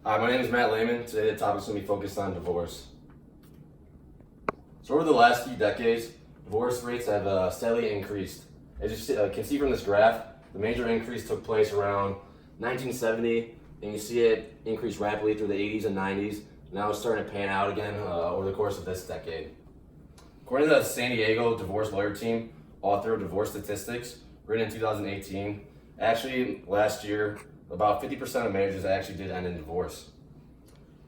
Hi, my name is Matt Lehman. Today the topic is going to be focused on divorce. So over the last few decades, divorce rates have steadily increased. As you can see from this graph, the major increase took place around 1970, and you see it increase rapidly through the 80s and 90s. Now it's starting to pan out again over the course of this decade. According to the San Diego Divorce Lawyer Team, author of Divorce Statistics, written in 2018, actually last year, about 50% of marriages actually did end in divorce.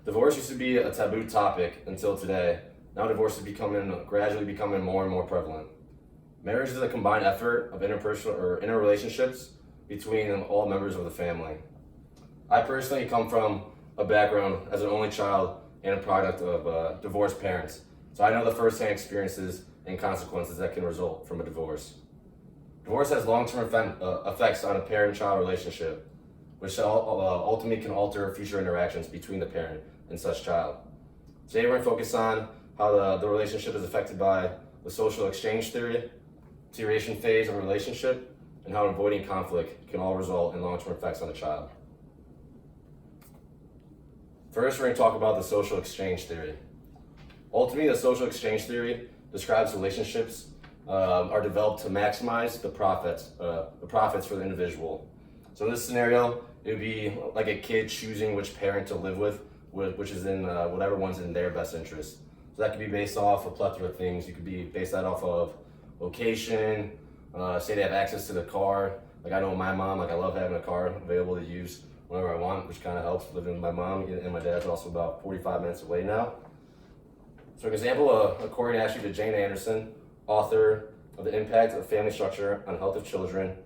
Divorce used to be a taboo topic until today. Now divorce is gradually becoming more and more prevalent. Marriage is a combined effort of interpersonal or interrelationships between all members of the family. I personally come from a background as an only child and a product of divorced parents, so I know the firsthand experiences and consequences that can result from a divorce. Divorce has long-term effects on a parent-child relationship, which ultimately can alter future interactions between the parent and such child. Today we're going to focus on how the relationship is affected by the social exchange theory, deterioration phase of a relationship, and how avoiding conflict can all result in long-term effects on the child. First, we're going to talk about the social exchange theory. Ultimately, the social exchange theory describes relationships are developed to maximize the profits for the individual. So in this scenario, it would be like a kid choosing which parent to live with, which is in whatever one's in their best interest. So that could be based off a plethora of things. You could be based that off of location, say they have access to the car. Like I know my mom, I love having a car available to use whenever I want, which kind of helps living with my mom, and my dad's also about 45 minutes away now. So an example, according actually to Jane Anderson, author of The Impact of Family Structure on Health of Children,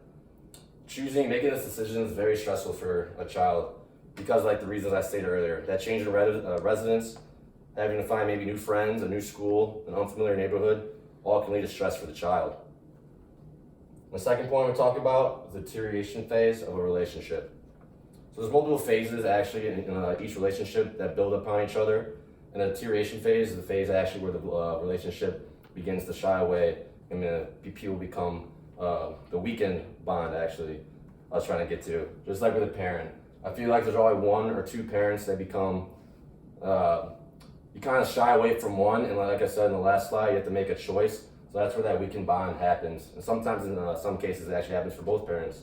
making this decision is very stressful for a child because like the reasons I stated earlier, that change in residence, having to find maybe new friends, a new school, an unfamiliar neighborhood, all can lead to stress for the child. The second point we're talking about is the deterioration phase of a relationship. So there's multiple phases actually in each relationship that build upon each other. And the deterioration phase is the phase actually where the relationship begins to shy away and people become the weakened bond actually I was trying to get to. Just like with a parent. I feel like there's only one or two parents that become, you kind of shy away from one, and like I said in the last slide, you have to make a choice. So that's where that weakened bond happens. And sometimes in some cases it actually happens for both parents.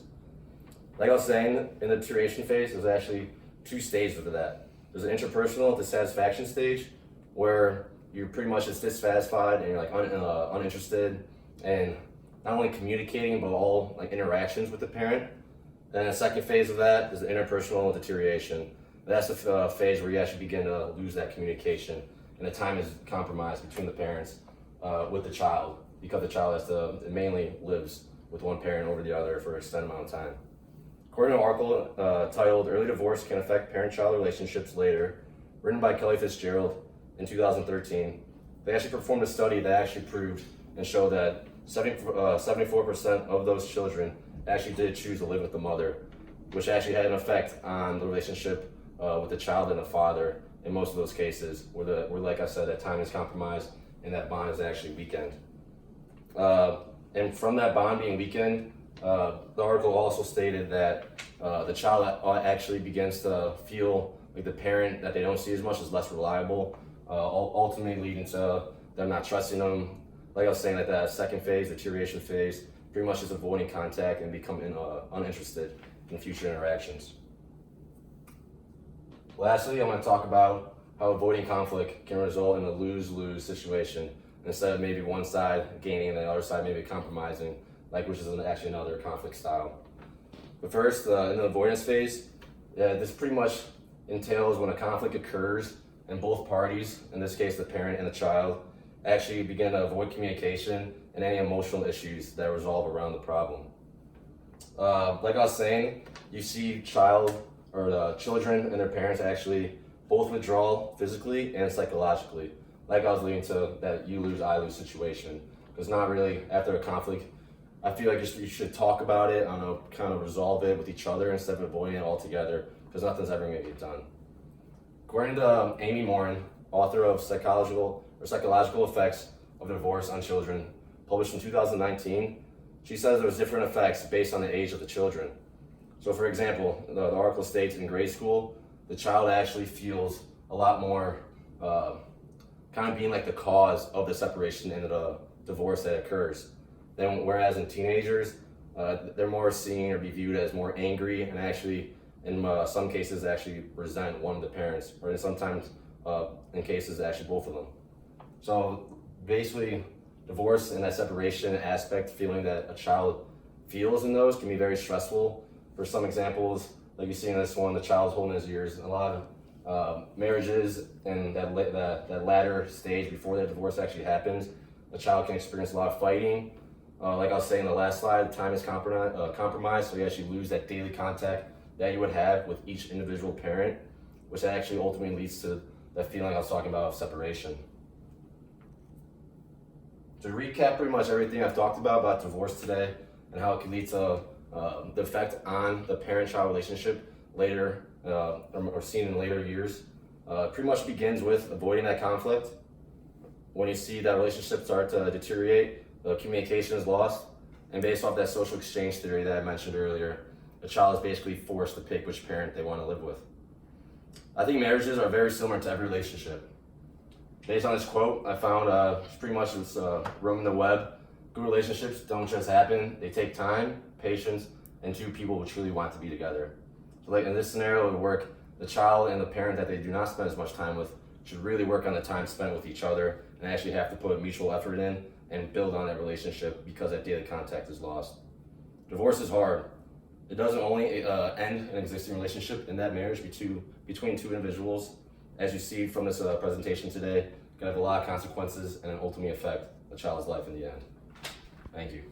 Like I was saying, in the deterioration phase, there's actually two stages of that. There's an interpersonal dissatisfaction stage where you're pretty much just dissatisfied and you're like uninterested and not only communicating but all like interactions with the parent. Then the second phase of that is the interpersonal deterioration. That's the phase where you actually begin to lose that communication and the time is compromised between the parents with the child because the child mainly lives with one parent over the other for an extended amount of time. According to an article titled Early Divorce Can Affect Parent-Child Relationships Later, written by Kelly Fitzgerald in 2013, they actually performed a study that actually proved and showed that 74% of those children actually did choose to live with the mother, which actually had an effect on the relationship with the child and the father in most of those cases, where like I said, that time is compromised and that bond is actually weakened. And from that bond being weakened, the article also stated that the child actually begins to feel like the parent that they don't see as much is less reliable, ultimately leading to them not trusting them. Like I was saying, that second phase, the deterioration phase, pretty much just avoiding contact and becoming uninterested in future interactions. Lastly, I'm going to talk about how avoiding conflict can result in a lose-lose situation. Instead of maybe one side gaining and the other side maybe compromising, which is actually another conflict style. But first, in the avoidance phase, this pretty much entails when a conflict occurs and both parties, in this case the parent and the child, actually begin to avoid communication and any emotional issues that resolve around the problem. Like I was saying, you see children and their parents actually both withdraw physically and psychologically. Like I was leading to that you lose, I lose situation. Because not really after a conflict, I feel like you should talk about it, kind of resolve it with each other instead of avoiding it altogether, because nothing's ever going to get done. According to Amy Morin, author of Psychological Effects of Divorce on Children, published in 2019, she says there's different effects based on the age of the children. So for example, the article states in grade school, the child actually feels a lot more kind of being like the cause of the separation and the divorce that occurs. Then, whereas in teenagers, they're more seen or be viewed as more angry and actually, in some cases, actually resent one of the parents, or sometimes in cases, actually both of them. So basically, divorce and that separation aspect, feeling that a child feels in those, can be very stressful. For some examples, like you see in this one, the child's holding his ears. A lot of marriages and that latter stage before the divorce actually happens, the child can experience a lot of fighting. Like I was saying in the last slide, time is compromised, so you actually lose that daily contact that you would have with each individual parent, which actually ultimately leads to that feeling I was talking about of separation. To recap pretty much everything I've talked about divorce today and how it can lead to the effect on the parent-child relationship later or seen in later years, pretty much begins with avoiding that conflict. When you see that relationship start to deteriorate, the communication is lost, and based off that social exchange theory that I mentioned earlier, the child is basically forced to pick which parent they want to live with. I think marriages are very similar to every relationship. Based on this quote, I found pretty much this roaming the web. Good relationships don't just happen. They take time, patience, and two people who truly want to be together. So like in this scenario, it would work. The child and the parent that they do not spend as much time with should really work on the time spent with each other and actually have to put mutual effort in and build on that relationship because that daily contact is lost. Divorce is hard. It doesn't only end an existing relationship in that marriage between two individuals. As you see from this presentation today, it can have a lot of consequences and ultimately affect a child's life in the end. Thank you.